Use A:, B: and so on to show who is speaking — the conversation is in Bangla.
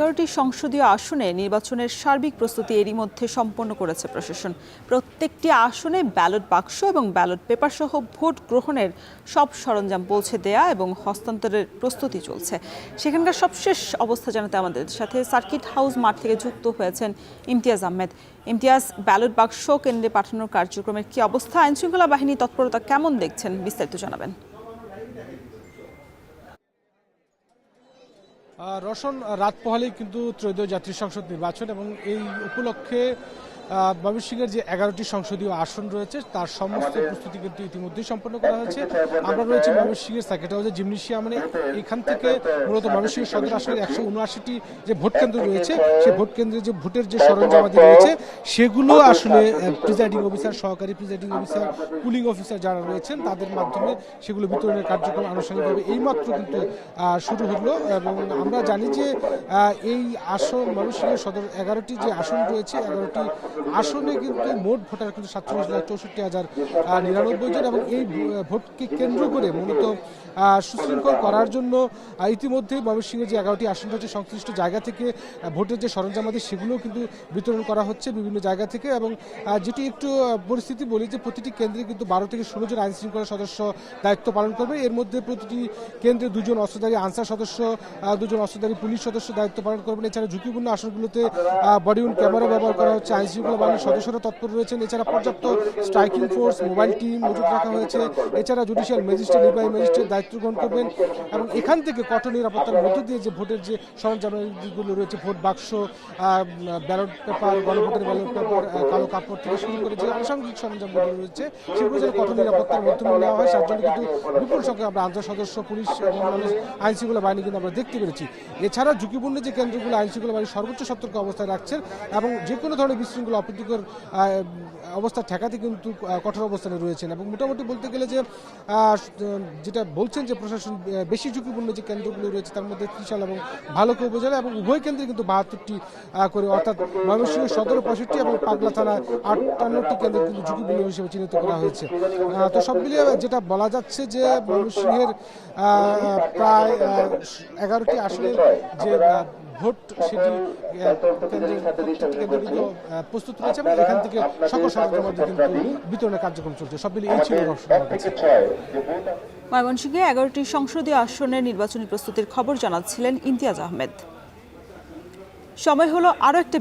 A: 11টি সংসদীয় আসনে নির্বাচনের সার্বিক প্রস্তুতি এরই মধ্যে সম্পন্ন করেছে প্রশাসন। প্রত্যেকটি আসনে ব্যালট বাক্স এবং ব্যালট পেপার সহ ভোট গ্রহণের সব সরঞ্জাম পৌঁছে দেয়া এবং হস্তান্তরের প্রস্তুতি চলছে। সেখানকার সবশেষ অবস্থা জানাতে আমাদের সাথে সার্কিট হাউস মাঠ থেকে যুক্ত হয়েছেন ইমতিয়াজ আহমেদ। ইমতিয়াজ, ব্যালট বাক্স কেন্দ্রে পাঠানোর কার্যক্রমের কি অবস্থা, আইনশৃঙ্খলা বাহিনী তৎপরতা কেমন দেখছেন, বিস্তারিত জানাবেন।
B: রোশন, রাত পোহালেই কিন্তু ত্রয়োদশ জাতীয় সংসদ নির্বাচন এবং এই উপলক্ষে ময়মনসিংহের যে 11টি সংসদীয় আসন রয়েছে তার সমস্ত প্রস্তুতি কিন্তু ইতিমধ্যেই সম্পন্ন করা হয়েছে। আমরা রয়েছে ময়মনসিংহের সার্কিট হাউসে জিমনেশিয়ামে। এখান থেকে মূলত ময়মনসিংহ সদর আসনের 179টি যে ভোট কেন্দ্র রয়েছে সেই ভোট কেন্দ্রে যে ভোটের যে সরঞ্জামাদি রয়েছে সেগুলো আসলে প্রিজাইডিং অফিসার, সহকারী প্রিজাইডিং অফিসার, পুলিং অফিসার যারা রয়েছেন তাদের মাধ্যমে সেগুলো বিতরণের কার্যক্রম আনুষ্ঠানিকভাবে এইমাত্র কিন্তু শুরু হলো। এবং আমরা জানি যে এই আসন ময়মনসিংহ সদর 11টি যে আসন রয়েছে 11টি আসনে কিন্তু মোট ভোটার কিন্তু 47,64,099 জন এবং এই ভোটকে কেন্দ্র করে মূলত সুশৃঙ্খল করার জন্য ইতিমধ্যেই ময়মনসিংহের যে 11টি আসন রয়েছে সংশ্লিষ্ট জায়গা থেকে ভোটের যে সরঞ্জামাদি সেগুলোও কিন্তু বিতরণ করা হচ্ছে বিভিন্ন জায়গা থেকে। এবং যেটি একটু পরিস্থিতি বলি যে প্রতিটি কেন্দ্রে কিন্তু 12 থেকে 16 জন আইন শৃঙ্খলা সদস্য দায়িত্ব পালন করবে। এর মধ্যে প্রতিটি কেন্দ্রে 2 জন অস্ত্রধারী আনসার সদস্য, 2 জন অস্ত্রধারী পুলিশ সদস্য দায়িত্ব পালন করবেন। এছাড়া ঝুঁকিপূর্ণ আসনগুলোতে বডি ওয়ার্ন ক্যামেরা ব্যবহার করা হচ্ছে। আইন শৃঙ্খলা বাহিনীর সদস্যরা তৎপর রয়েছেন। এছাড়া পর্যাপ্ত স্ট্রাইকিং ফোর্স, মোবাইল টিম মজুত রাখা হয়েছে। এছাড়া জুডিশিয়াল ম্যাজিস্ট্রেট, নির্বাহী ম্যাজিস্ট্রেট দায়িত্ব গ্রহণ করবেন এবং এখান থেকে কঠোর নিরাপত্তার মধ্য দিয়ে যে ভোটের যে সরঞ্জামগুলো রয়েছে, ভোট বাক্স, ব্যালট পেপার, গণভোটের ব্যালট পেপার, কালো কাপড় থেকে শুরু করে যে আনুষঙ্গিক সরঞ্জামগুলো রয়েছে সেগুলো যেন কঠোর নিরাপত্তার মাধ্যমে নেওয়া হয়। তার জন্য কিন্তু বিপুল সংখ্যক আমরা আনসার সদস্য, পুলিশ এবং আইন শৃঙ্খলা বাহিনী কিন্তু আমরা দেখতে পেরেছি। এছাড়া ঝুঁকিপূর্ণ যে কেন্দ্রগুলো আইন শৃঙ্খলা বাহিনী সর্বোচ্চ সতর্ক অবস্থায় রাখছেন এবং যে কোনো ধরনের বিশৃঙ্খলা অপ্রীতিকর অবস্থা ঠেকাতে কিন্তু কঠোর অবস্থানে রয়েছেন। এবং মোটামুটি বলতে গেলে যে যেটা বলছেন যে প্রশাসন বেশি ঝুঁকিপূর্ণ যে কেন্দ্রগুলো রয়েছে তার মধ্যে ত্রিশাল এবং ভালুকা উপজেলা এবং উভয় কেন্দ্রে কিন্তু 72টি করে, অর্থাৎ ময়মনসিংহ সদর 65 এবং পাগলা থানায় 58টি কেন্দ্র কিন্তু ঝুঁকিপূর্ণ হিসেবে চিহ্নিত করা হয়েছে। তো সব মিলিয়ে যেটা বলা যাচ্ছে যে ময়মনসিংহের প্রায় 11টি আসনের যে ভোট সেটি কেন্দ্র কিন্তু প্রস্তুত রয়েছে এবং এখান থেকে সকল সরঞ্জামাদি কিন্তু বিতরণের কার্যক্রম চলছে। সব মিলিয়ে এই ছিল
A: ময়মনসিংহে 11টি সংসদীয় আসনের নির্বাচনী প্রস্তুতির খবর জানাচ্ছিলেন ইমতিয়াজ আহমেদ। সময় হলো আরো একটা